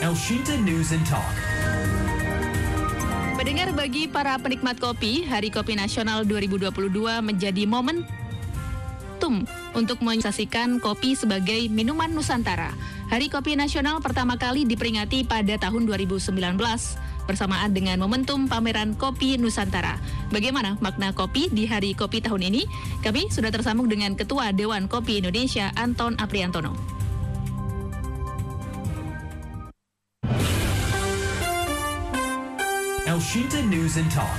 Elshinta News and Talk. Pendengar, bagi para penikmat kopi, Hari Kopi Nasional 2022 menjadi momentum untuk menyaksikan kopi sebagai minuman Nusantara. Hari Kopi Nasional pertama kali diperingati pada tahun 2019 bersamaan dengan momentum pameran Kopi Nusantara. Bagaimana makna kopi di Hari Kopi tahun ini? Kami sudah tersambung dengan Ketua Dewan Kopi Indonesia, Anton Apriantono. Elshinta News and Talk.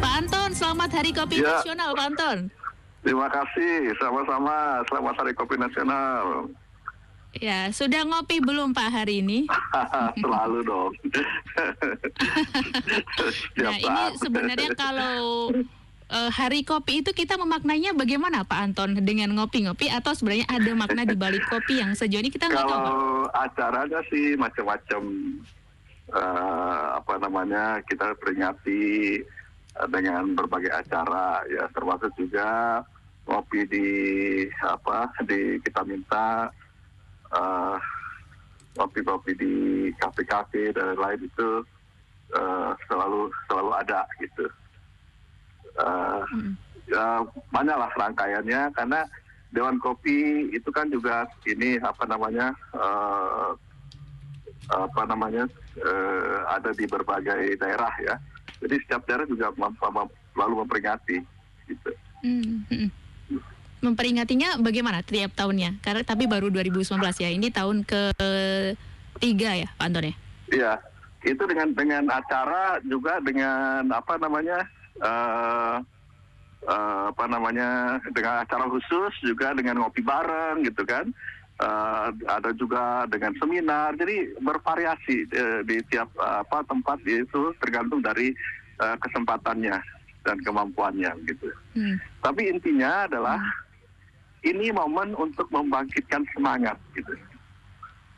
Pak Anton, selamat Hari Kopi Nasional, Pak Anton. Terima kasih, sama-sama. Selamat Hari Kopi Nasional. Ya, sudah ngopi belum Pak hari ini? Selalu dong. Nah, ini sebenarnya kalau Hari Kopi itu kita memaknainya bagaimana Pak Anton? Dengan ngopi-ngopi atau sebenarnya ada makna di balik kopi yang sejauh ini kita nggak tahu? Kalau acaranya sih macam-macam. Kita peringati dengan berbagai acara ya, termasuk juga kopi di kita minta kopi-kopi di kafe-kafe dan lain itu selalu ada gitu. Banyaklah rangkaiannya karena Dewan Kopi itu kan juga ini ada di berbagai daerah ya. Jadi setiap daerah juga selalu memperingati gitu. Memperingatinya bagaimana tiap tahunnya? Karena tapi baru 2019 ya. Ini tahun ke-3 ya, Pak Anton ya? Iya. Itu dengan acara juga dengan dengan acara khusus juga dengan ngopi bareng gitu kan. Ada juga dengan seminar, jadi bervariasi di tiap tempat itu tergantung dari kesempatannya dan kemampuannya gitu. Tapi intinya adalah ini momen untuk membangkitkan semangat gitu,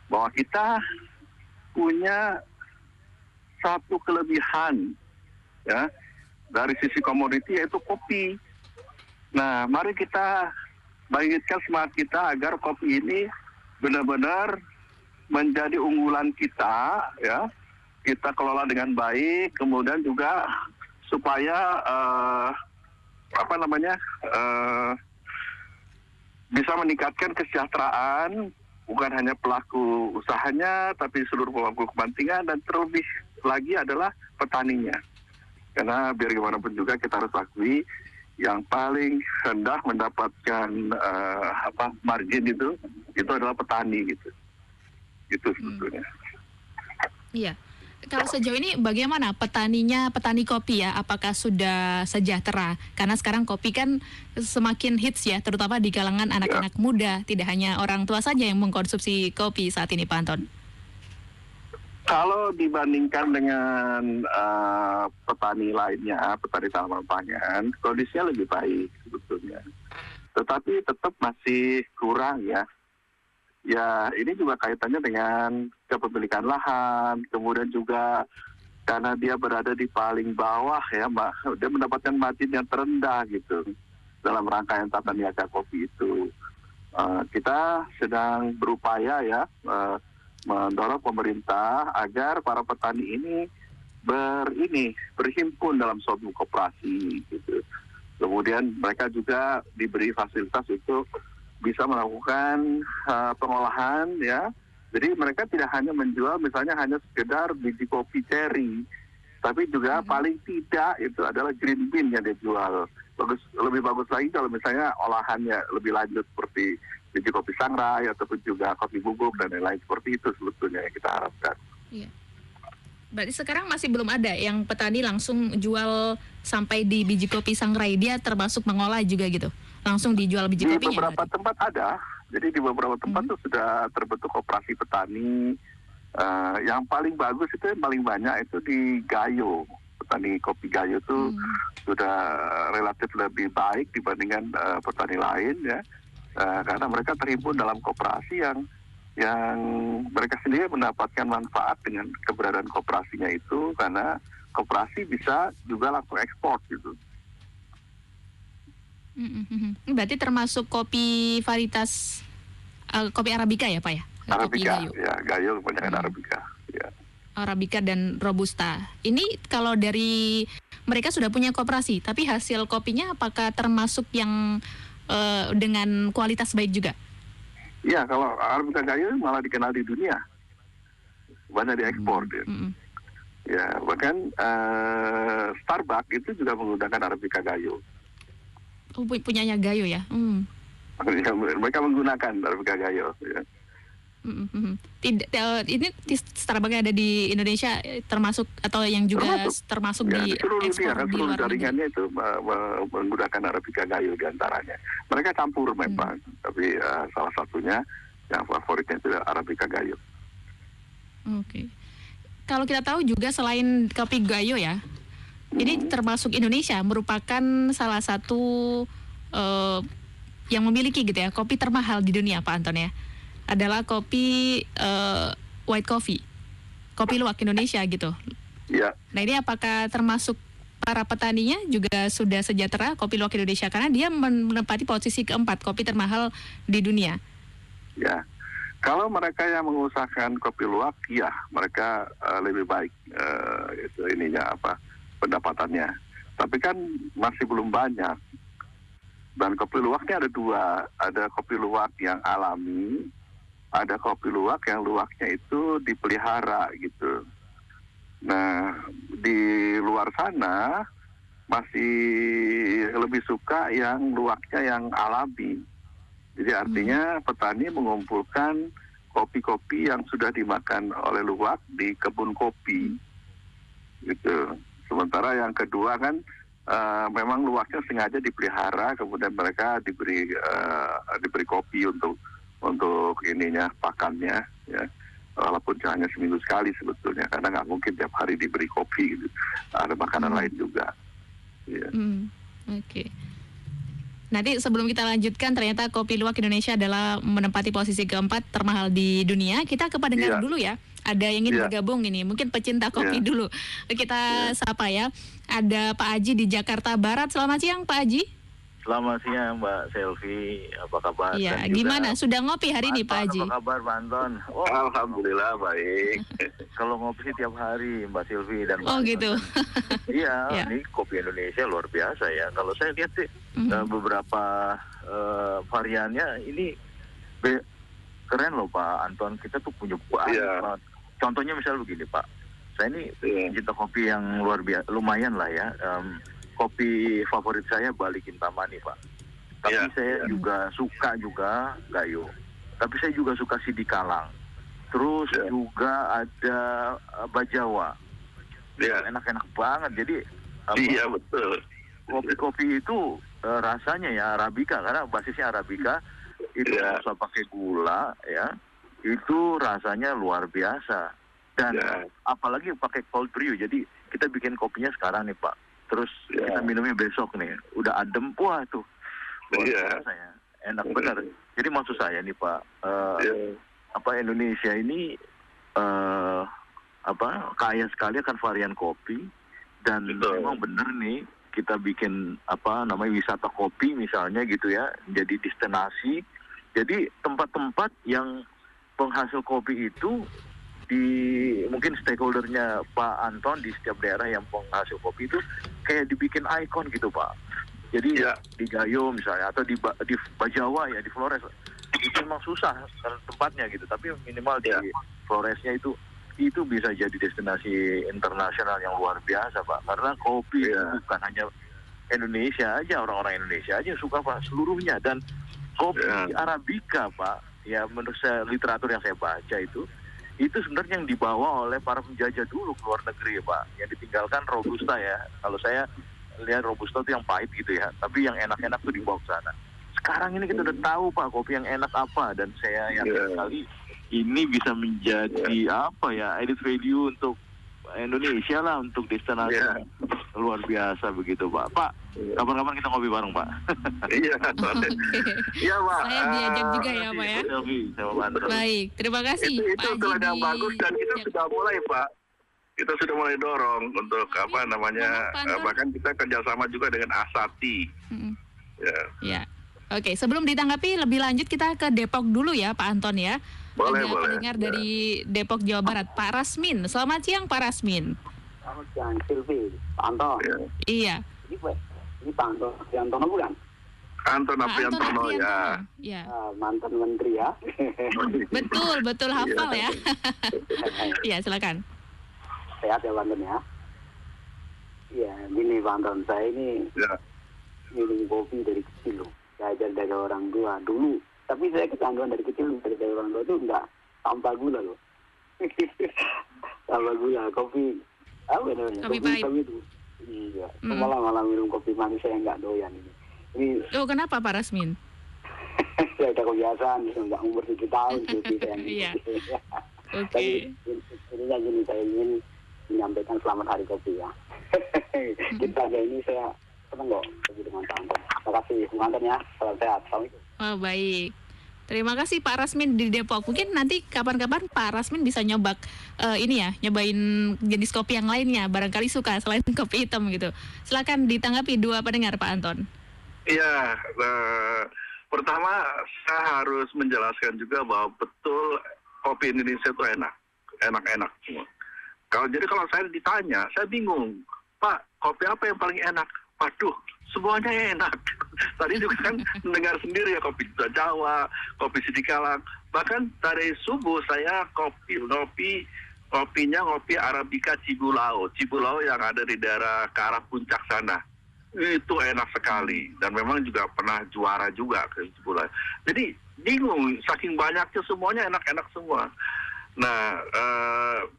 bahwa kita punya satu kelebihan ya dari sisi komoditi yaitu kopi. Nah, mari kita bangkitkan semangat kita agar kopi ini benar-benar menjadi unggulan kita ya, kita kelola dengan baik, kemudian juga supaya bisa meningkatkan kesejahteraan bukan hanya pelaku usahanya tapi seluruh pemangku kepentingan, dan terlebih lagi adalah petaninya, karena biar gimana pun juga kita harus akui yang paling rendah mendapatkan margin itu adalah petani gitu. Itu sebetulnya. Iya. Kalau sejauh ini bagaimana petani kopi ya? Apakah sudah sejahtera? Karena sekarang kopi kan semakin hits ya, terutama di kalangan anak-anak muda. Tidak hanya orang tua saja yang mengkonsumsi kopi saat ini, Pak Anton. Kalau dibandingkan dengan petani lainnya, petani tanaman pangan, kondisinya lebih baik sebetulnya. Tetapi tetap masih kurang ya. Ya, ini juga kaitannya dengan kepemilikan lahan, kemudian juga karena dia berada di paling bawah ya, dia mendapatkan margin yang terendah gitu dalam rangkaian tata niaga kopi itu. Kita sedang berupaya ya mendorong pemerintah agar para petani ini berhimpun dalam suatu koperasi gitu. Kemudian mereka juga diberi fasilitas untuk bisa melakukan pengolahan ya. Jadi mereka tidak hanya menjual misalnya hanya sekedar biji kopi cherry, tapi juga paling tidak itu adalah green bean yang dijual. Lebih bagus lagi kalau misalnya olahannya lebih lanjut seperti biji kopi sangrai ataupun juga kopi bubuk dan lain-lain, seperti itu sebetulnya yang kita harapkan. Iya. Berarti sekarang masih belum ada yang petani langsung jual sampai di biji kopi sangrai, dia termasuk mengolah juga gitu? Langsung dijual biji kopinya? Di beberapa tempat ada. Jadi di beberapa tempat tuh sudah terbentuk koperasi petani. Yang paling bagus itu, yang paling banyak itu di Gayo. Petani kopi Gayo itu sudah relatif lebih baik dibandingkan petani lain ya. Karena mereka terhimpun dalam koperasi yang mereka sendiri mendapatkan manfaat dengan keberadaan koperasinya itu, karena koperasi bisa juga langsung ekspor gitu. Berarti termasuk kopi varietas kopi Arabica ya Pak ya? kopi Arabica, Gayo. ya Gayo kebanyakan Arabica. Ya. Arabica dan Robusta. Ini kalau dari mereka sudah punya koperasi, tapi hasil kopinya apakah termasuk yang dengan kualitas baik juga? Iya, kalau Arabica Gayo malah dikenal di dunia, banyak diekspor dia. Ya, bahkan Starbucks itu juga menggunakan Arabica Gayo. Oh, punyanya Gayo ya? Mereka menggunakan Arabica Gayo. Ya. Ini Starbucks yang ada di Indonesia termasuk atau yang juga termasuk ya, di seluruh ekspor dunia, di seluruh luar negeri? jaringannya itu menggunakan Arabica Gayo diantaranya. Mereka campur memang, tapi salah satunya yang favoritnya itu Arabica Gayo. Oke. Kalau kita tahu juga selain kopi Gayo ya, ini termasuk Indonesia merupakan salah satu yang memiliki gitu ya kopi termahal di dunia, Pak Anton ya. Adalah kopi white coffee, kopi luwak Indonesia gitu. Ya. Nah ini apakah termasuk para petaninya juga sudah sejahtera kopi luwak Indonesia karena dia menempati posisi keempat kopi termahal di dunia? Ya. Kalau mereka yang mengusahakan kopi luwak, ya mereka lebih baik itu pendapatannya. Tapi kan masih belum banyak. Dan kopi luwaknya ada dua, ada kopi luwak yang alami, ada kopi luwak yang luwaknya itu dipelihara gitu. Nah di luar sana masih lebih suka yang luwaknya yang alami. Jadi artinya petani mengumpulkan kopi-kopi yang sudah dimakan oleh luwak di kebun kopi, gitu. Sementara yang kedua kan memang luwaknya sengaja dipelihara, kemudian mereka diberi kopi untuk ininya pakannya, ya. Walaupun hanya seminggu sekali sebetulnya, karena nggak mungkin tiap hari diberi kopi, gitu. Ada makanan lain juga. Ya. Oke. Nanti sebelum kita lanjutkan, ternyata kopi luwak Indonesia adalah menempati posisi keempat termahal di dunia. Kita ke pendengar dulu ya. Ada yang ingin bergabung ini, mungkin pecinta kopi dulu. Kita sapa ya. Ada Pak Haji di Jakarta Barat. Selamat siang Pak Haji. Selamat siang Mbak Selvi, apa kabar? Iya, gimana? Sudah ngopi hari ini Pak Haji? Apa kabar Pak Anton? Oh, alhamdulillah baik. Kalau ngopi sih tiap hari Mbak Selvi dan Mbak Oh gitu. Iya, ini kopi Indonesia luar biasa ya. Kalau saya lihat sih beberapa variannya ini keren loh Pak Anton. Kita tuh punya banyak. Contohnya misalnya begini Pak. Saya ini pencinta kopi yang luar biasa, lumayan lah ya. Kopi favorit saya Bali Kintamani Pak. Tapi saya juga suka juga Gayo. Tapi saya juga suka Sidi Kalang. Terus juga ada Bajawa. Enak-enak banget. Jadi betul. Kopi-kopi itu rasanya ya Arabica, karena basisnya Arabica. Itu nggak usah pakai gula ya. Itu rasanya luar biasa. Dan apalagi pakai cold brew. Jadi kita bikin kopinya sekarang nih Pak. Terus kita minumnya besok nih, udah adem, wah tuh luar biasa ya, enak benar. Jadi maksud saya nih Pak, Indonesia ini kaya sekali akan varian kopi, dan memang benar nih kita bikin wisata kopi misalnya gitu ya, jadi destinasi. Jadi tempat-tempat yang penghasil kopi itu mungkin stakeholdernya Pak Anton di setiap daerah yang penghasil kopi itu kayak dibikin ikon gitu Pak. Jadi di Gayo misalnya atau di Bajawa ya, di Flores itu memang susah tempatnya gitu, tapi minimal di Floresnya itu bisa jadi destinasi internasional yang luar biasa Pak. Karena kopi bukan hanya Indonesia aja, orang-orang Indonesia aja suka Pak, seluruhnya. Dan kopi Arabica Pak, ya menurut saya literatur yang saya baca itu sebenarnya yang dibawa oleh para penjajah dulu ke luar negeri ya Pak, yang ditinggalkan Robusta ya. Kalau saya lihat Robusta itu yang pahit gitu ya, tapi yang enak-enak tuh dibawa ke sana. Sekarang ini kita udah tahu Pak kopi yang enak apa, dan saya yakin sekali ini bisa menjadi added value untuk Indonesia lah, untuk destinasi luar biasa begitu Pak. Pak, kapan-kapan kita ngopi bareng Pak. Iya Pak. Saya diajak juga ya Pak ya. Baik, terima kasih Itu Pak yang Haji. bagus, dan kita sudah mulai Pak. Kita sudah mulai dorong untuk bahkan kita kerjasama juga dengan Asati. Ya. Oke, sebelum ditanggapi lebih lanjut kita ke Depok dulu ya Pak Anton ya. Boleh, Ada boleh. pendengar dari Depok, Jawa Barat, Pak Rasmin. Selamat siang, Pak Rasmin. Selamat siang, Silvi, Pak Anton. Ya. Iya. Ini Pak Anton Priantono bukan? Anton Pak Anton Apriantono ya. Apriantono. Ya. Mantan menteri ya. Betul hafal ya. Iya, silakan. Sehat ya Pak Anton ya. Iya, gini Pak Anton, saya ini Ya. minum kopi dari kecil loh. Belajar dari orang tua dulu. Tapi saya kecanduan dari kecil dari orang tua itu enggak tanpa gula loh. Tanpa gula, kopi apa namanya? Kopi pahit. itu. Iya, malah minum kopi manis saya enggak doyan ini. Ini Oh, kenapa Pak Rasmin? saya udah kebiasaan, sudah umur 7 tahun kopi saya. Iya. Oke. Tapi intinya gini, saya ingin menyampaikan selamat hari kopi ya. Kita ada ini saya senang kok kopi dengan Pak Anton. Terima kasih Pak Anton ya, salam sehat. Assalamualaikum. Oh, baik. Terima kasih Pak Rasmin di Depok. Mungkin nanti kapan-kapan Pak Rasmin bisa nyobain jenis kopi yang lainnya. Barangkali suka selain kopi hitam gitu. Silakan ditanggapi dua pendengar Pak Anton. Iya, pertama saya harus menjelaskan juga bahwa betul kopi Indonesia itu enak-enak semua. Kalau saya ditanya, saya bingung, Pak, kopi apa yang paling enak? Waduh, semuanya enak. Tadi juga kan mendengar sendiri ya, kopi Jawa, kopi Sidikalang. Bahkan dari subuh saya kopinya ngopi Arabica Cibulao yang ada di daerah ke arah puncak sana. Itu enak sekali dan memang juga pernah juara juga ke Cibulao. Jadi bingung, saking banyaknya semuanya enak-enak semua. Nah,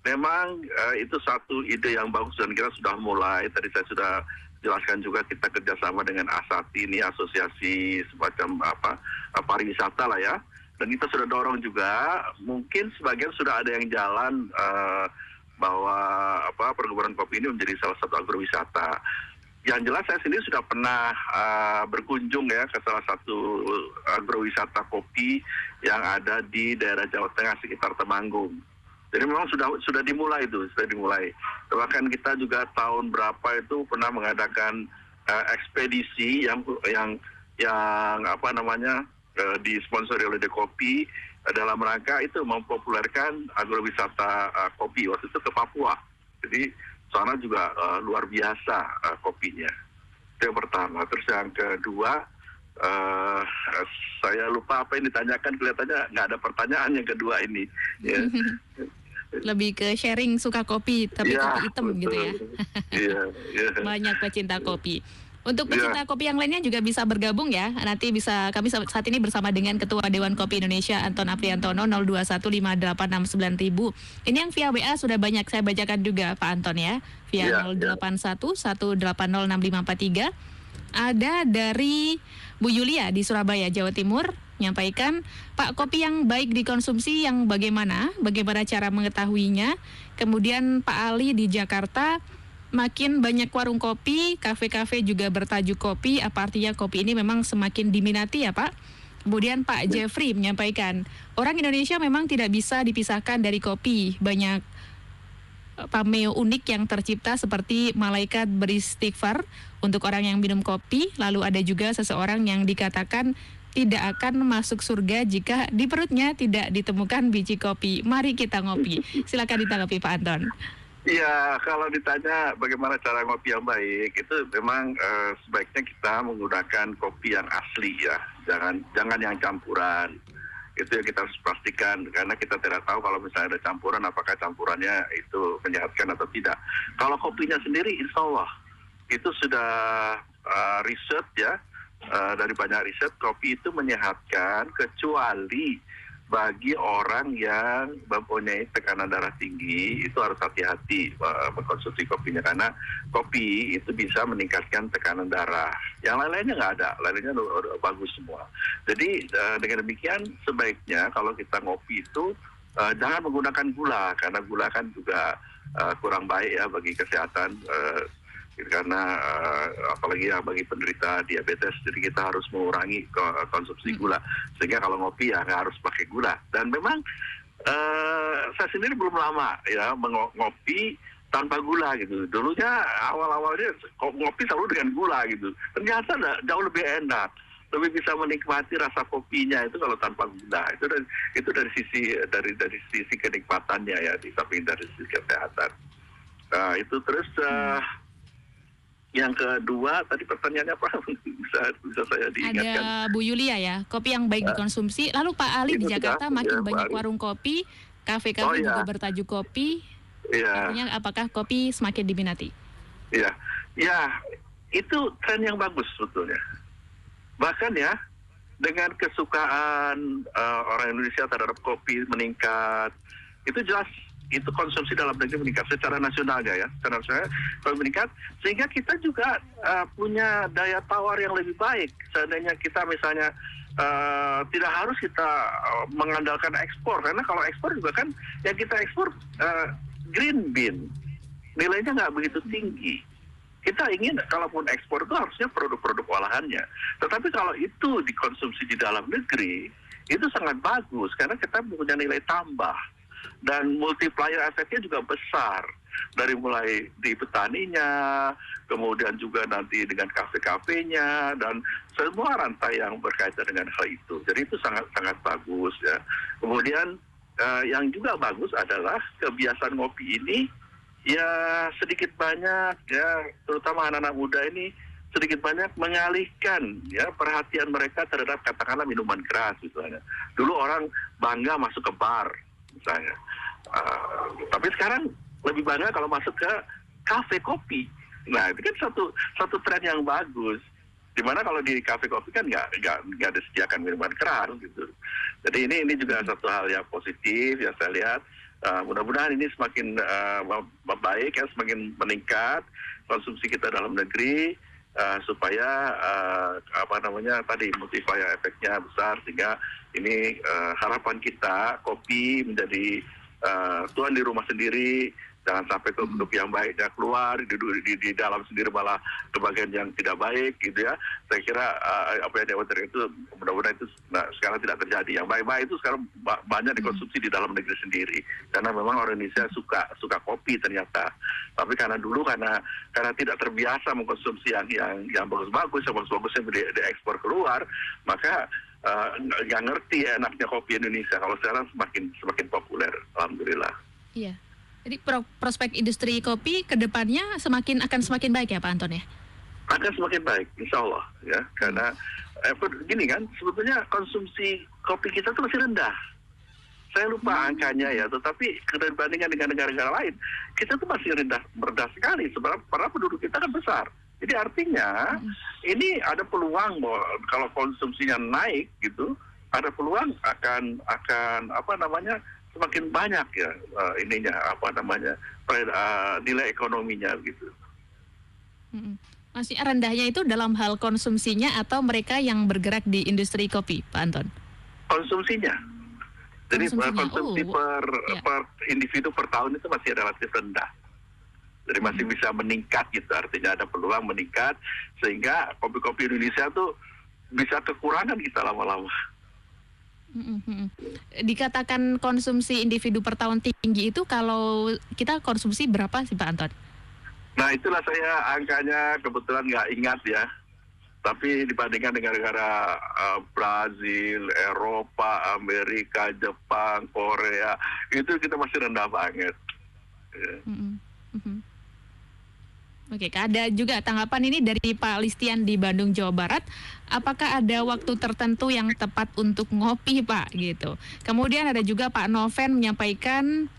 memang itu satu ide yang bagus dan kita sudah mulai. Tadi saya sudah jelaskan juga kita kerjasama dengan ASATI, ini asosiasi semacam pariwisata lah ya. Dan kita sudah dorong juga, mungkin sebagian sudah ada yang jalan bahwa perkebunan kopi ini menjadi salah satu agrowisata. Yang jelas saya sendiri sudah pernah berkunjung ya ke salah satu agrowisata kopi yang ada di daerah Jawa Tengah sekitar Temanggung. Jadi memang sudah dimulai itu, Bahkan kita juga tahun berapa itu pernah mengadakan ekspedisi yang disponsori oleh Dekopi dalam rangka itu mempopulerkan agrowisata kopi waktu itu ke Papua. Jadi sana juga luar biasa kopinya. Itu yang pertama. Terus yang kedua, saya lupa apa yang ditanyakan, kelihatannya nggak ada pertanyaan yang kedua ini. Ya. Lebih ke sharing suka kopi, tapi Ya, kopi hitam betul. gitu ya. Iya. Banyak pecinta kopi. Untuk pecinta kopi yang lainnya juga bisa bergabung ya. Nanti kami saat ini bersama dengan Ketua Dewan Kopi Indonesia Anton Apriantono 0215899000. Ini yang via WA sudah banyak saya bacakan juga Pak Anton ya. Via 0811806543. Ada dari Bu Yulia di Surabaya, Jawa Timur, menyampaikan, Pak, kopi yang baik dikonsumsi yang bagaimana cara mengetahuinya. Kemudian Pak Ali di Jakarta, makin banyak warung kopi, kafe-kafe juga bertajuk kopi, apa artinya kopi ini memang semakin diminati ya Pak? Kemudian Pak Jeffrey menyampaikan, orang Indonesia memang tidak bisa dipisahkan dari kopi, banyak pameo unik yang tercipta seperti malaikat beristighfar untuk orang yang minum kopi, lalu ada juga seseorang yang dikatakan tidak akan masuk surga jika di perutnya tidak ditemukan biji kopi. Mari kita ngopi. Silakan ditanggapi Pak Anton. Iya, kalau ditanya bagaimana cara ngopi yang baik, itu memang sebaiknya kita menggunakan kopi yang asli ya, jangan yang campuran. Itu yang kita harus pastikan, karena kita tidak tahu kalau misalnya ada campuran, apakah campurannya itu menyehatkan atau tidak. Kalau kopinya sendiri, insya Allah itu sudah riset ya, dari banyak riset, kopi itu menyehatkan kecuali bagi orang yang mempunyai tekanan darah tinggi. Itu harus hati-hati mengkonsumsi kopinya, karena kopi itu bisa meningkatkan tekanan darah. Yang lain-lainnya nggak ada, lainnya udah bagus semua. Jadi dengan demikian sebaiknya kalau kita ngopi itu jangan menggunakan gula, karena gula kan juga kurang baik ya bagi kesehatan. Karena apalagi ya bagi penderita diabetes, jadi kita harus mengurangi konsumsi gula, sehingga kalau ngopi ya nggak harus pakai gula. Dan memang saya sendiri belum lama ya ngopi tanpa gula gitu. Dulunya awal-awalnya ngopi selalu dengan gula gitu, ternyata jauh lebih enak. lebih bisa menikmati rasa kopinya itu kalau tanpa gula. Itu dari sisi kenikmatannya ya, di samping dari sisi kesehatan. Nah, itu terus yang kedua tadi pertanyaannya apa? bisa saya diingatkan. Ada Bu Yulia ya, kopi yang baik dikonsumsi. Lalu Pak Ali di Jakarta makin banyak warung kopi, kafe-kafe juga bertajuk kopi. Artinya apakah kopi semakin diminati? Iya, ya itu tren yang bagus sebetulnya. Bahkan ya dengan kesukaan orang Indonesia terhadap kopi meningkat, itu jelas. Itu konsumsi dalam negeri meningkat secara nasionalnya ya, secara nasional meningkat, sehingga kita juga punya daya tawar yang lebih baik. Seandainya kita misalnya tidak harus kita mengandalkan ekspor, karena kalau ekspor juga kan yang kita ekspor green bean, nilainya nggak begitu tinggi. Kita ingin kalaupun ekspor itu harusnya produk-produk olahannya, tetapi kalau itu dikonsumsi di dalam negeri itu sangat bagus karena kita punya nilai tambah. Dan multiplier efeknya juga besar, dari mulai di petaninya, kemudian juga nanti dengan kafe-kafenya, dan semua rantai yang berkaitan dengan hal itu. Jadi itu sangat-sangat bagus ya. Kemudian yang juga bagus adalah kebiasaan ngopi ini, ya sedikit banyak ya, terutama anak-anak muda ini, sedikit banyak mengalihkan ya perhatian mereka terhadap katakanlah minuman keras misalnya. Dulu orang bangga masuk ke bar misalnya. Tapi sekarang lebih bangga kalau masuk ke kafe kopi. Nah itu kan satu tren yang bagus. Dimana kalau di kafe kopi kan nggak disediakan minuman keras gitu. Jadi ini juga satu hal yang positif yang saya lihat. Mudah-mudahan ini semakin baik ya, semakin meningkat konsumsi kita dalam negeri. Supaya tadi multiplier efeknya besar, sehingga ini harapan kita kopi menjadi tuan di rumah sendiri, jangan sampai kopi yang baiknya keluar di dalam sendiri malah ke bagian yang tidak baik gitu ya. Saya kira apa yang diawatir itu mudah-mudahan itu sekarang tidak terjadi. Yang baik-baik itu sekarang banyak dikonsumsi di dalam negeri sendiri, karena memang orang Indonesia suka kopi ternyata. Tapi karena tidak terbiasa mengkonsumsi yang bagus-bagus, yang bagus-bagusnya diekspor keluar, maka nggak ngerti enaknya kopi Indonesia. Kalau sekarang semakin populer, alhamdulillah. Iya. Jadi prospek industri kopi ke depannya akan semakin baik ya Pak Anton ya? Akan semakin baik, insya Allah ya. Karena gini kan, sebetulnya konsumsi kopi kita tuh masih rendah. Saya lupa angkanya ya, tetapi dibandingkan dengan negara-negara lain, kita tuh masih rendah sekali. Sebenarnya penduduk kita kan besar. Jadi artinya ini ada peluang bahwa kalau konsumsinya naik gitu, ada peluang akan semakin banyak ya nilai ekonominya gitu. Masih rendahnya itu dalam hal konsumsinya atau mereka yang bergerak di industri kopi, Pak Anton? Konsumsinya. Jadi konsumsi per individu per tahun itu masih relatif rendah. Jadi masih bisa meningkat gitu, artinya ada peluang meningkat sehingga kopi-kopi Indonesia tuh bisa kekurangan kita lama-lama. Dikatakan konsumsi individu per tahun tinggi itu kalau kita konsumsi berapa sih Pak Anton? Nah itulah saya angkanya kebetulan nggak ingat ya. Tapi dibandingkan dengan negara Brazil, Eropa, Amerika, Jepang, Korea, itu kita masih rendah banget. Oke, ada juga tanggapan ini dari Pak Listian di Bandung, Jawa Barat. Apakah ada waktu tertentu yang tepat untuk ngopi, Pak? Gitu. Kemudian ada juga Pak Noven menyampaikan,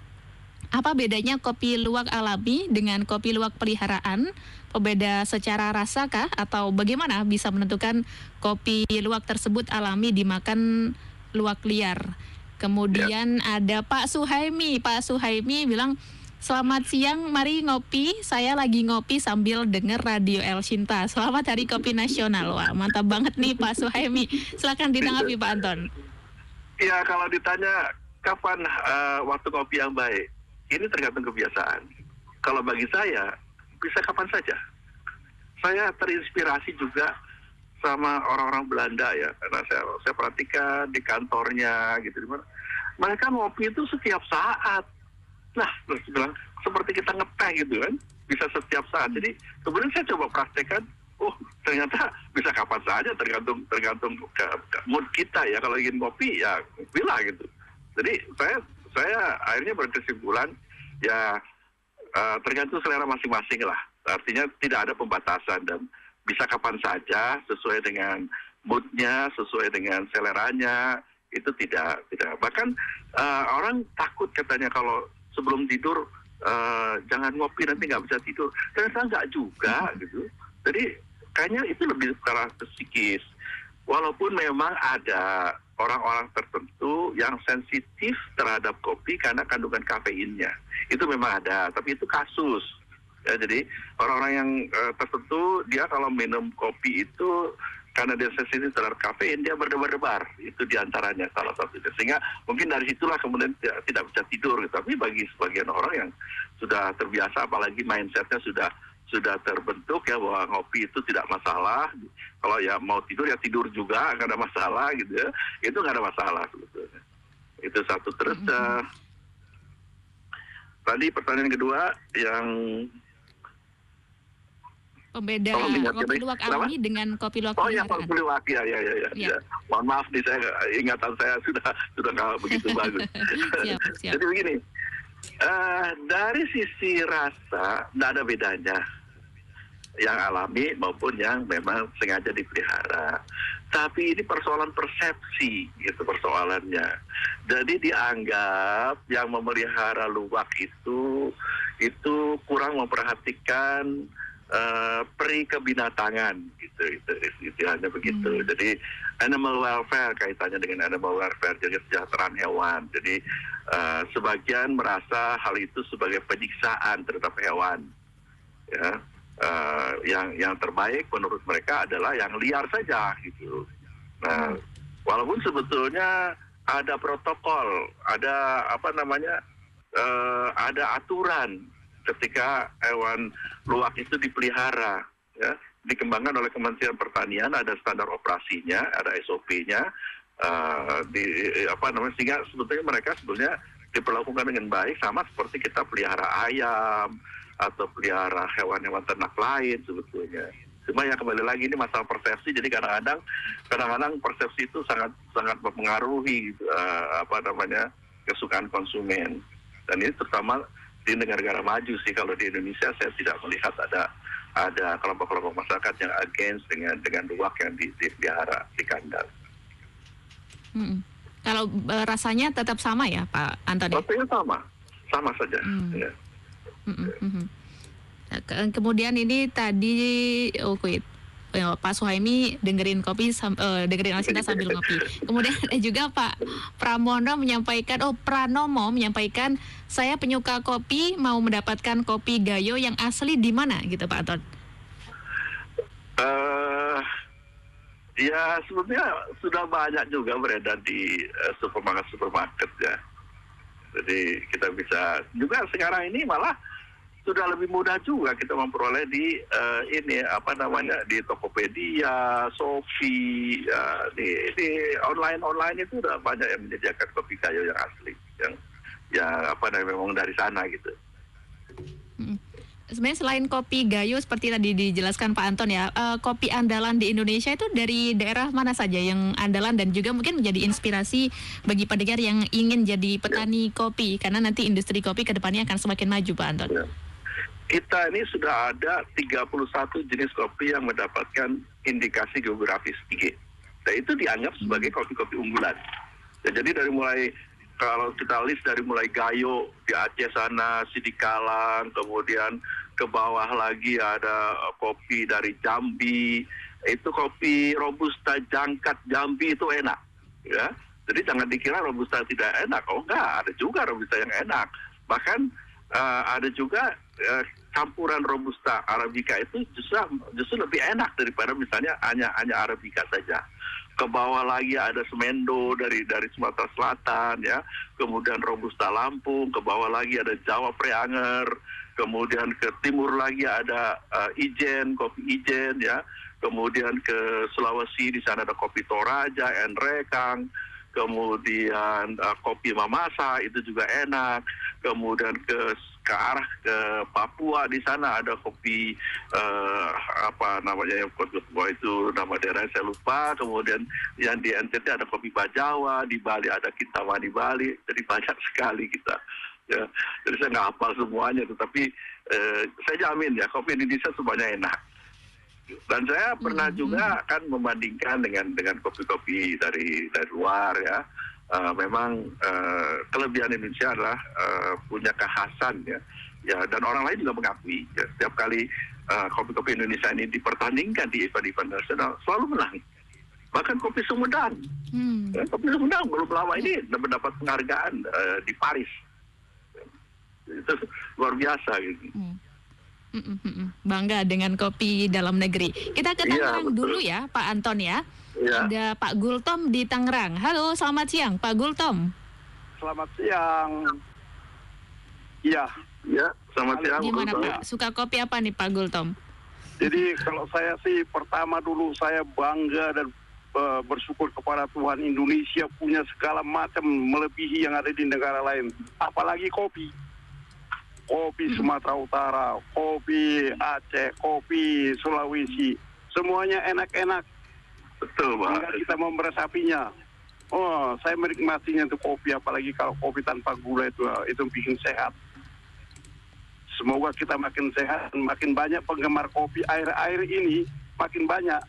apa bedanya kopi luwak alami dengan kopi luwak peliharaan? Beda secara rasa kah? Atau bagaimana bisa menentukan kopi luwak tersebut alami dimakan luwak liar? Kemudian ada Pak Suhaimi. Pak Suhaimi bilang, selamat siang, mari ngopi. Saya lagi ngopi sambil denger Radio El Cinta. Selamat Hari Kopi Nasional. Wah, mantap banget nih Pak Suhaimi. Silakan ditanggapi Pak Anton. Ya, kalau ditanya kapan waktu kopi yang baik, ini tergantung kebiasaan. Kalau bagi saya, bisa kapan saja. Saya terinspirasi juga sama orang-orang Belanda ya, karena saya perhatikan di kantornya gitu. Mereka ngopi itu setiap saat. Nah, terus bilang seperti kita ngeteh gitu kan, bisa setiap saat. Jadi kemudian saya coba praktekkan, ternyata bisa kapan saja, tergantung ke mood kita ya. Kalau ingin kopi ya kopilah gitu. Jadi saya akhirnya berkesimpulan ya tergantung selera masing-masing lah. Artinya tidak ada pembatasan dan bisa kapan saja sesuai dengan moodnya, sesuai dengan seleranya. Itu tidak. Bahkan orang takut katanya kalau sebelum tidur jangan ngopi nanti nggak bisa tidur. Ternyata nggak juga gitu. Jadi kayaknya itu lebih secara psikis. Walaupun memang ada orang-orang tertentu yang sensitif terhadap kopi karena kandungan kafeinnya. Itu memang ada, tapi itu kasus. Ya, jadi orang-orang yang tertentu dia kalau minum kopi itu karena dia sensitif terhadap kafein, dia berdebar-debar. Itu diantaranya salah satunya. Sehingga mungkin dari situlah kemudian tidak bisa tidur. Tapi bagi sebagian orang yang sudah terbiasa, apalagi mindsetnya sudah terbentuk ya bahwa ngopi itu tidak masalah. Kalau ya mau tidur ya tidur juga, nggak ada masalah gitu ya. Itu nggak ada masalah sebetulnya. Itu satu. Terus tadi pertanyaan kedua yang pembeda kopi luwak alami dengan kopi luwak peliharaan. Oh ya, kopi luwak ya. Mohon maaf nih, ingatan saya sudah nggak begitu bagus. Siap. Jadi begini, dari sisi rasa tidak ada bedanya yang alami maupun yang memang sengaja dipelihara. Tapi ini persoalan persepsi gitu persoalannya. Jadi dianggap yang memelihara luwak itu kurang memperhatikan peri kebinatangan gitu, itu hanya begitu. Jadi animal welfare kaitannya dengan animal welfare, jadi kesejahteraan hewan. Jadi sebagian merasa hal itu sebagai penyiksaan terhadap hewan. Ya, yang terbaik menurut mereka adalah yang liar saja gitu. Nah, walaupun sebetulnya ada protokol, ada ada aturan ketika hewan luwak itu dipelihara, ya, dikembangkan oleh Kementerian Pertanian, ada standar operasinya, ada SOP-nya, sehingga sebetulnya mereka diperlakukan dengan baik sama seperti kita pelihara ayam atau pelihara hewan-hewan ternak lain sebetulnya. Cuma ya kembali lagi ini masalah persepsi, jadi kadang-kadang persepsi itu sangat mempengaruhi kesukaan konsumen. Dan ini terutama di negara-negara maju sih. Kalau di Indonesia saya tidak melihat ada kelompok-kelompok masyarakat yang against dengan luwak yang dipelihara di kandang. Kalau rasanya tetap sama ya Pak Antoni? Rasanya sama saja. Ya. Kemudian ini tadi Pak Suhaimi dengerin Alsinta sambil ngopi. Kemudian ada juga Pak Pranomo menyampaikan saya penyuka kopi mau mendapatkan kopi Gayo yang asli di mana gitu Pak Anton? Ya sebetulnya sudah banyak juga beredar di supermarket ya. Jadi kita bisa juga sekarang ini malah sudah lebih mudah juga kita memperoleh di di Tokopedia, Shopee, di online itu udah banyak yang menyediakan kopi Gayo yang asli, yang memang dari sana gitu. Sebenarnya selain kopi Gayo seperti tadi dijelaskan Pak Anton ya, kopi andalan di Indonesia itu dari daerah mana saja yang andalan dan juga mungkin menjadi inspirasi bagi pendengar yang ingin jadi petani kopi, karena nanti industri kopi ke depannya akan semakin maju Pak Anton. Ya. Kita ini sudah ada 31 jenis kopi yang mendapatkan indikasi geografis IG. Dan itu dianggap sebagai kopi-kopi unggulan. Ya, jadi dari mulai, kalau kita list dari mulai Gayo di Aceh sana, Sidikalang, kemudian ke bawah lagi ada kopi dari Jambi, itu kopi Robusta Jangkat Jambi itu enak. Ya. Jadi jangan dikira Robusta tidak enak. Oh enggak, ada juga Robusta yang enak. Bahkan ada juga campuran Robusta Arabica itu justru lebih enak daripada misalnya hanya Arabica saja. Ke bawah lagi ada Semendo dari Sumatera Selatan ya, kemudian Robusta Lampung, ke bawah lagi ada Jawa Preanger, kemudian ke timur lagi ada kopi Ijen ya, kemudian ke Sulawesi di sana ada kopi Toraja, Enrekang, kemudian kopi Mamasa itu juga enak, kemudian ke arah ke Papua di sana ada kopi apa namanya yang itu nama daerah saya lupa, kemudian yang di NTT ada kopi Bajawa, di Bali ada Kintamani Bali, jadi banyak sekali kita. Ya, jadi saya nggak hafal semuanya, tetapi saya jamin ya kopi Indonesia semuanya enak. Dan saya pernah juga kan membandingkan dengan kopi-kopi dari luar ya. Memang kelebihan Indonesia adalah punya kekhasan ya. Dan orang lain juga mengakui ya, setiap kali kopi-kopi Indonesia ini dipertandingkan di event-event nasional selalu menang. Bahkan kopi Sumedang, kopi Sumedang belum lama ini mendapat penghargaan di Paris. Itu luar biasa gitu. Bangga dengan kopi dalam negeri. Kita ke Tangerang dulu ya, Pak Anton ya. Ada Pak Gultom di Tangerang. Halo, selamat siang, Pak Gultom. Selamat siang. Iya, selamat siang. Gimana Pak? Suka kopi apa nih Pak Gultom? Jadi kalau saya sih pertama dulu saya bangga dan bersyukur kepada Tuhan Indonesia punya segala macam melebihi yang ada di negara lain. Apalagi kopi. Kopi Sumatera Utara, kopi Aceh, kopi Sulawesi, semuanya enak-enak. Betul, Pak. Tinggal kita mau meresapinya. Oh, saya menikmatinya untuk kopi, apalagi kalau kopi tanpa gula itu bikin sehat. Semoga kita makin sehat dan makin banyak penggemar kopi. Air-air ini makin banyak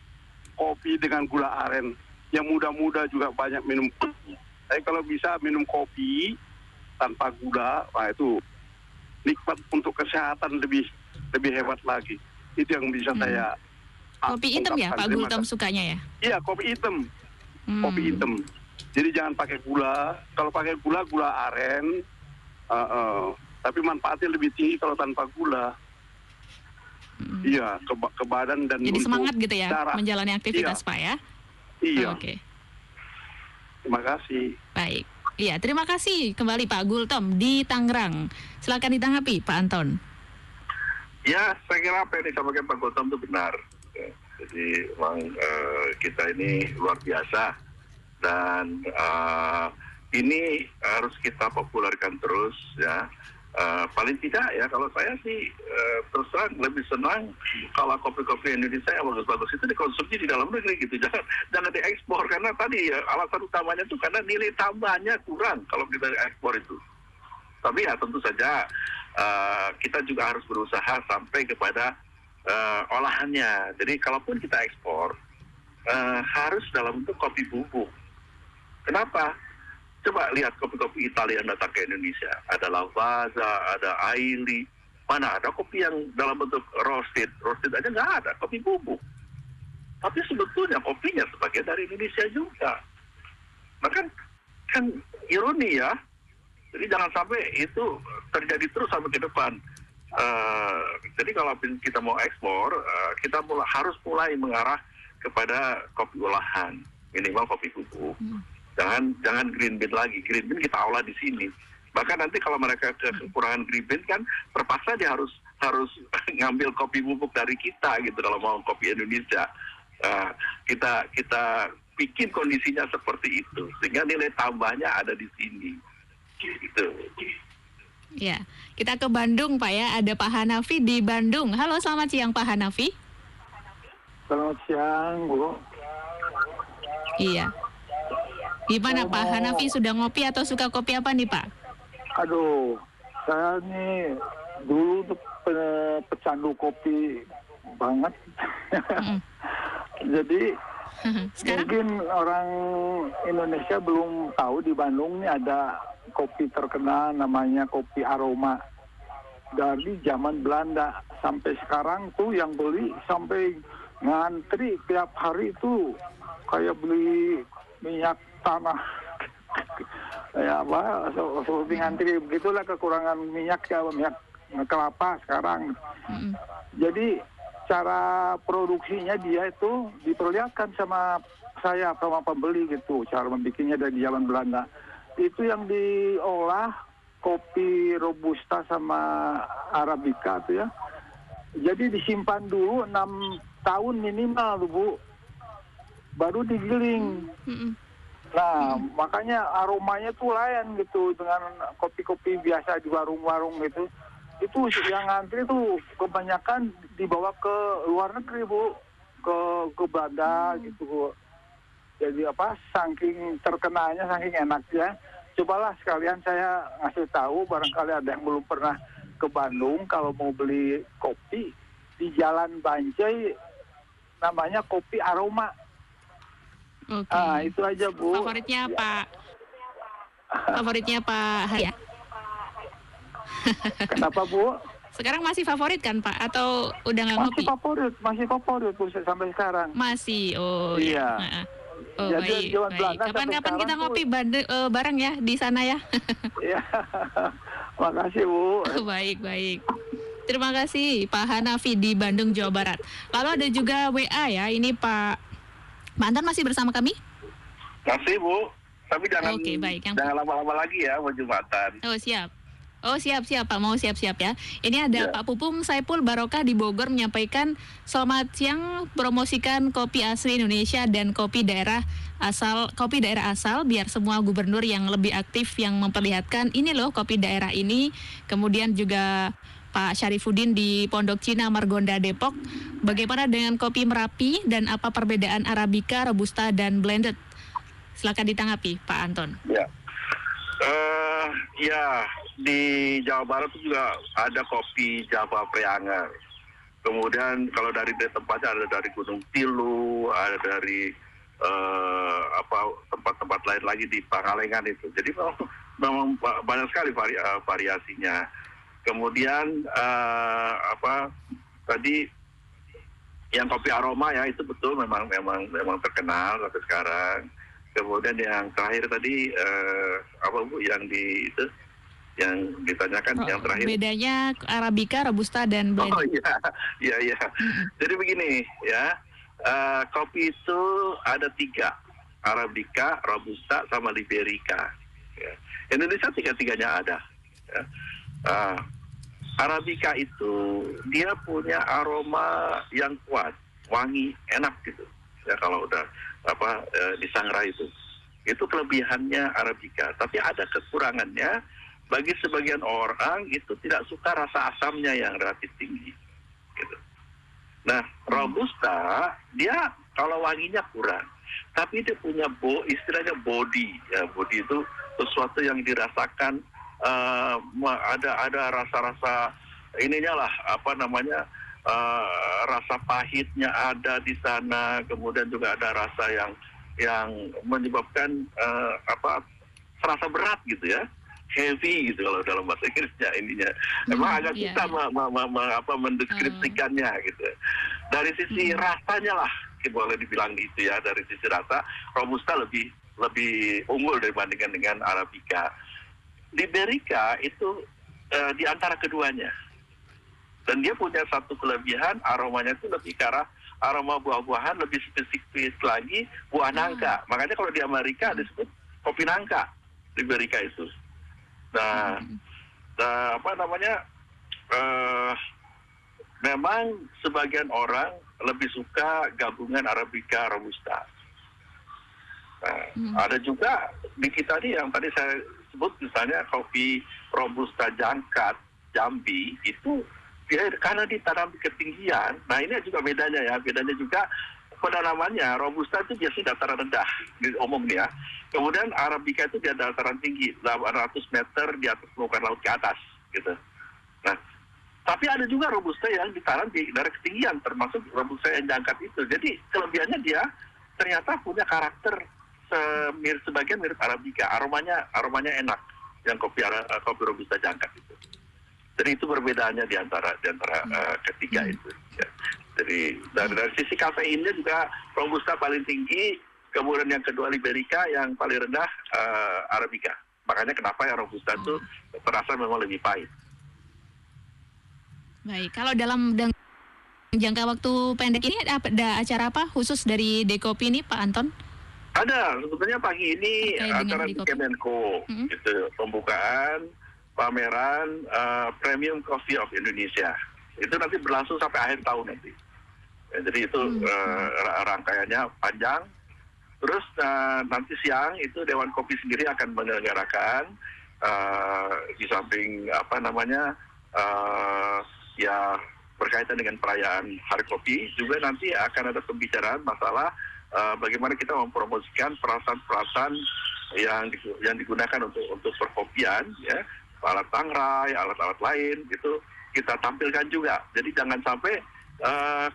kopi dengan gula aren. Yang muda-muda juga banyak minum kopi. Tapi kalau bisa minum kopi tanpa gula, wah itu nikmat untuk kesehatan lebih hebat lagi. Itu yang bisa saya kopi hitam ya Pak Gultom sukanya ya? Iya, kopi hitam. Kopi hitam. Jadi jangan pakai gula. Kalau pakai gula aren. Tapi manfaatnya lebih tinggi kalau tanpa gula. Iya, ke badan dan jadi semangat gitu ya darah. Menjalani aktivitas Pak ya? Iya. Oke. Terima kasih. Baik. Iya, terima kasih kembali Pak Gultom di Tangerang. Silakan ditanggapi Pak Anton. Ya, saya kira apa yang disampaikan Pak Gultom itu benar. Ya, jadi memang kita ini luar biasa dan ini harus kita populerkan terus ya. Paling tidak ya kalau saya sih terus terang lebih senang kalau kopi-kopi Indonesia yang bagus-bagus itu dikonsumsi di dalam negeri gitu, jangan diekspor karena tadi ya alasan utamanya itu karena nilai tambahnya kurang kalau kita ekspor itu. Tapi ya tentu saja kita juga harus berusaha sampai kepada olahannya. Jadi kalaupun kita ekspor harus dalam bentuk kopi bubuk. Kenapa? Coba lihat kopi-kopi Italia yang datang ke Indonesia. Ada Lavazza, ada Aili. Mana ada kopi yang dalam bentuk roasted. Roasted aja nggak ada, kopi bubuk. Tapi sebetulnya kopinya sebagian dari Indonesia juga. Nah kan ironi ya. Jadi jangan sampai itu terjadi terus sampai ke depan. Jadi kalau kita mau ekspor, kita harus mulai mengarah kepada kopi olahan. Minimal kopi bubuk. Jangan green bean lagi. Green bean kita olah di sini. Bahkan nanti kalau mereka kekurangan green bean kan terpaksa dia harus ngambil kopi bubuk dari kita gitu kalau mau kopi Indonesia. Kita bikin kondisinya seperti itu sehingga nilai tambahnya ada di sini. Gitu. Ya, kita ke Bandung Pak ya. Ada Pak Hanafi di Bandung. Halo, selamat siang Pak Hanafi. Selamat siang Bu. Iya. Gimana Pak Hanafi, sudah ngopi atau suka kopi apa nih Pak? Aduh, saya nih dulu tuh pecandu kopi banget. Jadi mungkin orang Indonesia belum tahu di Bandung nih ada kopi terkenal namanya kopi aroma. Dari zaman Belanda sampai sekarang tuh yang beli sampai ngantri tiap hari itu kayak beli minyak tanah ya apa seperti ngantri begitulah, kekurangan minyak kelapa sekarang. Jadi cara produksinya dia itu diperlihatkan sama saya sama pembeli gitu, cara membikinnya dari zaman Belanda itu yang diolah kopi robusta sama arabica tuh ya. Jadi disimpan dulu 6 tahun minimal tuh Bu, baru digiling. Nah, makanya aromanya tuh lain gitu dengan kopi-kopi biasa di warung-warung gitu. Itu yang ngantri tuh kebanyakan dibawa ke luar negeri, Bu. Ke Belanda gitu, Bu. Jadi saking terkenalnya, saking enaknya. Cobalah sekalian saya ngasih tahu, barangkali ada yang belum pernah ke Bandung, kalau mau beli kopi di Jalan Banjai, namanya Kopi Aroma. Oke. Itu aja, Bu. Favoritnya Pak Hari ya? Kenapa, Bu? Sekarang masih favorit kan Pak? Atau udah nggak ngopi? Masih favorit Bu sampai sekarang. Masih, Iya. Oh, Jadi baik. Kapan-kapan kita ngopi bareng ya di sana ya. Iya. Makasih Bu. Baik. Terima kasih Pak Hanafi di Bandung, Jawa Barat. Lalu ada juga WA ya, ini Pak Anton masih bersama kami? Masih Bu, tapi jangan Oke, baik. jangan lama-lama lagi ya mau Jumatan. Oh siap Pak, mau siap-siap ya. Ini ada Pak Pupung Saipul Barokah di Bogor menyampaikan selamat siang, promosikan kopi asli Indonesia dan kopi daerah asal biar semua gubernur yang lebih aktif yang memperlihatkan ini loh kopi daerah ini. Kemudian juga Pak Syarifuddin di Pondok Cina Margonda Depok, bagaimana dengan kopi Merapi dan apa perbedaan Arabica, Robusta dan blended? Silakan ditanggapi Pak Anton. Ya, di Jawa Barat itu juga ada kopi Java Priangan. Kemudian kalau dari tempatnya ada dari Gunung Tilu, ada dari tempat-tempat lain lagi di Pangalengan itu. Jadi memang banyak sekali variasinya. Kemudian tadi yang kopi aroma ya itu betul memang terkenal sampai sekarang. Kemudian yang terakhir tadi Bu yang ditanyakan yang terakhir. Bedanya Arabica, Robusta dan blended. Oh iya. Jadi begini ya, kopi itu ada 3, Arabica, Robusta sama Liberica. Ya. Indonesia 3-3-nya ada. Ya. Arabica itu dia punya aroma yang kuat, wangi, enak gitu. Ya kalau udah disangrai itu kelebihannya Arabica. Tapi ada kekurangannya, bagi sebagian orang itu tidak suka rasa asamnya yang relatif tinggi. Gitu. Nah, Robusta dia kalau wanginya kurang, tapi dia punya istilahnya body. Ya, body itu sesuatu yang dirasakan. Ada rasa-rasa ininya lah rasa pahitnya ada di sana, kemudian juga ada rasa yang menyebabkan terasa berat gitu ya, heavy gitu kalau dalam bahasa Inggrisnya ininya. Emang agak susah mendeskripsikannya gitu. Dari sisi rasanya lah boleh dibilang gitu ya, dari sisi rasa Robusta lebih unggul dibandingkan dengan Arabica. Liberica itu di antara keduanya, dan dia punya satu kelebihan, aromanya itu lebih ke arah aroma buah-buahan, lebih spesifik lagi buah nangka. Makanya kalau di Amerika disebut kopi nangka Liberica itu. Nah, memang sebagian orang lebih suka gabungan Arabica Robusta. Nah, ada juga di kita nih yang tadi saya sebut, misalnya kopi Robusta Jangkat Jambi itu dia karena ditanam di ketinggian. Nah ini juga bedanya ya, bedanya juga penanamannya. Robusta itu biasanya dataran rendah umumnya. Kemudian Arabica itu di dataran tinggi, 800 meter di atas permukaan laut ke atas gitu. Nah, tapi ada juga Robusta yang ditanam di daerah ketinggian, termasuk Robusta yang jangkat itu. Jadi kelebihannya dia ternyata punya karakter sebagian mirip Arabica, aromanya enak yang kopi Robusta jangkat itu. Jadi itu perbedaannya di antara ketiga itu. Ya. Jadi dari sisi kafeinnya juga Robusta paling tinggi, kemudian yang kedua Liberica, yang paling rendah Arabica. Makanya kenapa yang Robusta itu terasa memang lebih pahit. Baik, kalau dalam jangka waktu pendek ini ada acara apa khusus dari Dekopi ini Pak Anton? Ada, sebetulnya pagi ini acara di Kemenko, gitu, pembukaan pameran Premium Coffee of Indonesia. Itu nanti berlangsung sampai akhir tahun nanti. Ya, jadi itu rangkaiannya panjang. Terus nanti siang itu Dewan Kopi sendiri akan menyelenggarakan di samping ya berkaitan dengan perayaan Hari Kopi, juga nanti akan ada pembicaraan masalah bagaimana kita mempromosikan peralatan-peralatan yang digunakan untuk perkopian, ya, alat tangrai, alat-alat lain itu kita tampilkan juga. Jadi jangan sampai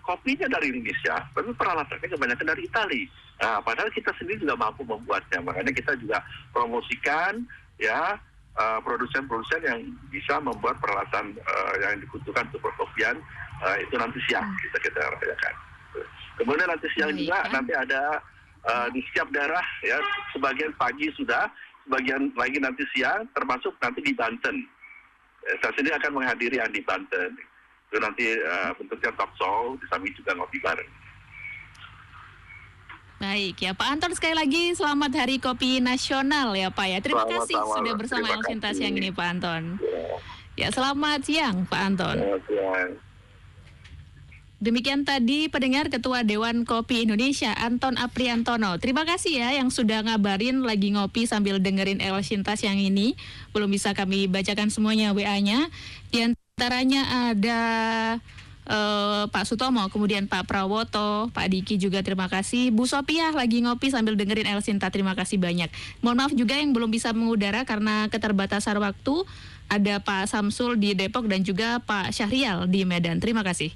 kopinya dari Indonesia, tapi peralatannya kebanyakan dari Italia. Nah, padahal kita sendiri juga mampu membuatnya. Makanya kita juga promosikan, ya, produsen-produsen yang bisa membuat peralatan yang dibutuhkan untuk perkopian, itu nanti siang kita rayakan. Kemudian nanti siang juga nanti ada di setiap daerah, ya, sebagian pagi sudah, sebagian lagi nanti siang, termasuk nanti di Banten. Saya sendiri akan menghadiri yang di Banten. Itu nanti bentuknya talk show, kami juga ngopi bareng. Baik ya Pak Anton, sekali lagi selamat Hari Kopi Nasional ya Pak ya. Terima kasih sudah bersama El Sinta siang ini Pak Anton. Ya, selamat siang Pak Anton. Selamat siang. Demikian tadi pendengar Ketua Dewan Kopi Indonesia Anton Apriantono. Terima kasih ya yang sudah ngabarin lagi ngopi sambil dengerin El Sinta siang ini. Belum bisa kami bacakan semuanya WA-nya. Di antaranya ada Pak Sutomo, kemudian Pak Prawoto, Pak Diki juga terima kasih. Bu Sopiah lagi ngopi sambil dengerin El Sinta, terima kasih banyak. Mohon maaf juga yang belum bisa mengudara karena keterbatasan waktu. Ada Pak Samsul di Depok dan juga Pak Syahrial di Medan. Terima kasih.